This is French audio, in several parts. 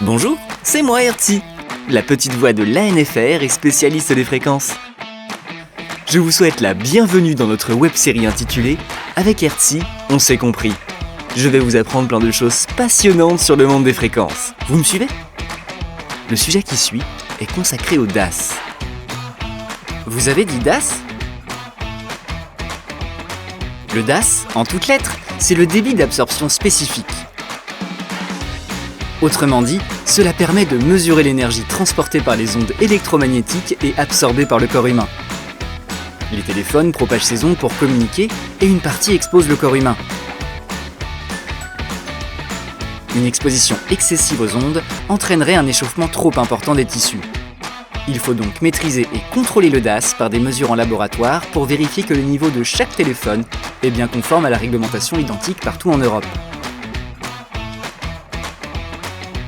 Bonjour, c'est moi Hertzi, la petite voix de l'ANFR et spécialiste des fréquences. Je vous souhaite la bienvenue dans notre web-série intitulée « Avec Hertzi, on s'est compris ». Je vais vous apprendre plein de choses passionnantes sur le monde des fréquences. Vous me suivez ? Le sujet qui suit est consacré au DAS. Vous avez dit DAS ? Le DAS, en toutes lettres, c'est le débit d'absorption spécifique. Autrement dit, cela permet de mesurer l'énergie transportée par les ondes électromagnétiques et absorbée par le corps humain. Les téléphones propagent ces ondes pour communiquer et une partie expose le corps humain. Une exposition excessive aux ondes entraînerait un échauffement trop important des tissus. Il faut donc maîtriser et contrôler le DAS par des mesures en laboratoire pour vérifier que le niveau de chaque téléphone est bien conforme à la réglementation identique partout en Europe.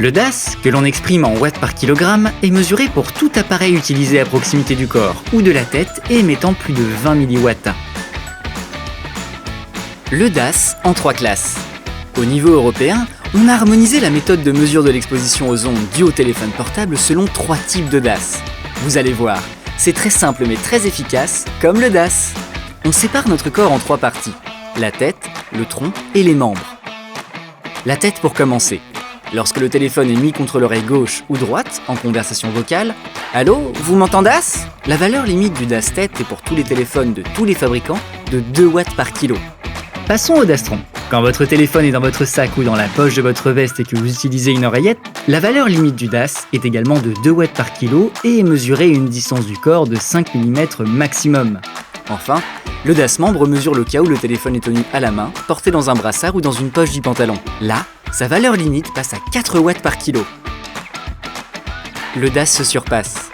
Le DAS, que l'on exprime en watts par kilogramme, est mesuré pour tout appareil utilisé à proximité du corps ou de la tête et émettant plus de 20 milliwatts. Le DAS en 3 classes. Au niveau européen, on a harmonisé la méthode de mesure de l'exposition aux ondes dues au téléphone portable selon 3 types de DAS. Vous allez voir, c'est très simple mais très efficace, comme le DAS. On sépare notre corps en 3 parties, la tête, le tronc et les membres. La tête pour commencer. Lorsque le téléphone est mis contre l'oreille gauche ou droite, en conversation vocale, « Allô, vous m'entendez ?» La valeur limite du DAS tête est pour tous les téléphones de tous les fabricants de 2 watts par kilo. Passons au DAS tronc. Quand votre téléphone est dans votre sac ou dans la poche de votre veste et que vous utilisez une oreillette, la valeur limite du DAS est également de 2 watts par kilo et est mesurée à une distance du corps de 5 mm maximum. Enfin, le DAS membre mesure le cas où le téléphone est tenu à la main, porté dans un brassard ou dans une poche du pantalon. Là, sa valeur limite passe à 4 watts par kilo. Le DAS se surpasse.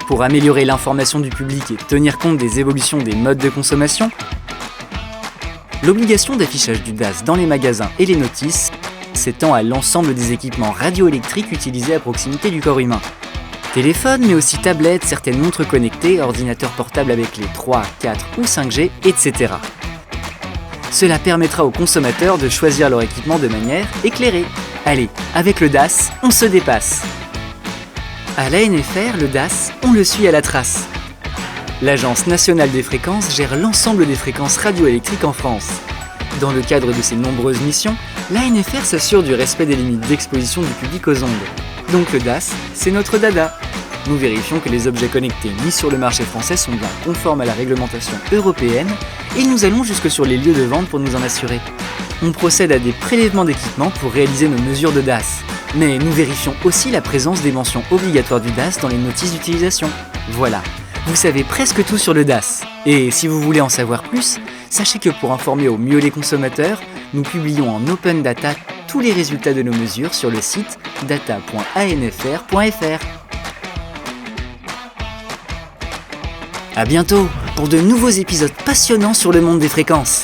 Pour améliorer l'information du public et tenir compte des évolutions des modes de consommation, l'obligation d'affichage du DAS dans les magasins et les notices s'étend à l'ensemble des équipements radioélectriques utilisés à proximité du corps humain. Téléphones, mais aussi tablettes, certaines montres connectées, ordinateurs portables avec les 3, 4 ou 5G, etc. Cela permettra aux consommateurs de choisir leur équipement de manière éclairée. Allez, avec le DAS, on se dépasse. À l'ANFR, le DAS, on le suit à la trace. L'Agence nationale des fréquences gère l'ensemble des fréquences radioélectriques en France. Dans le cadre de ses nombreuses missions, l'ANFR s'assure du respect des limites d'exposition du public aux ondes. Donc le DAS, c'est notre dada. Nous vérifions que les objets connectés mis sur le marché français sont bien conformes à la réglementation européenne et nous allons jusque sur les lieux de vente pour nous en assurer. On procède à des prélèvements d'équipements pour réaliser nos mesures de DAS. Mais nous vérifions aussi la présence des mentions obligatoires du DAS dans les notices d'utilisation. Voilà, vous savez presque tout sur le DAS. Et si vous voulez en savoir plus, sachez que pour informer au mieux les consommateurs, nous publions en open data tous les résultats de nos mesures sur le site data.anfr.fr. À bientôt pour de nouveaux épisodes passionnants sur le monde des fréquences.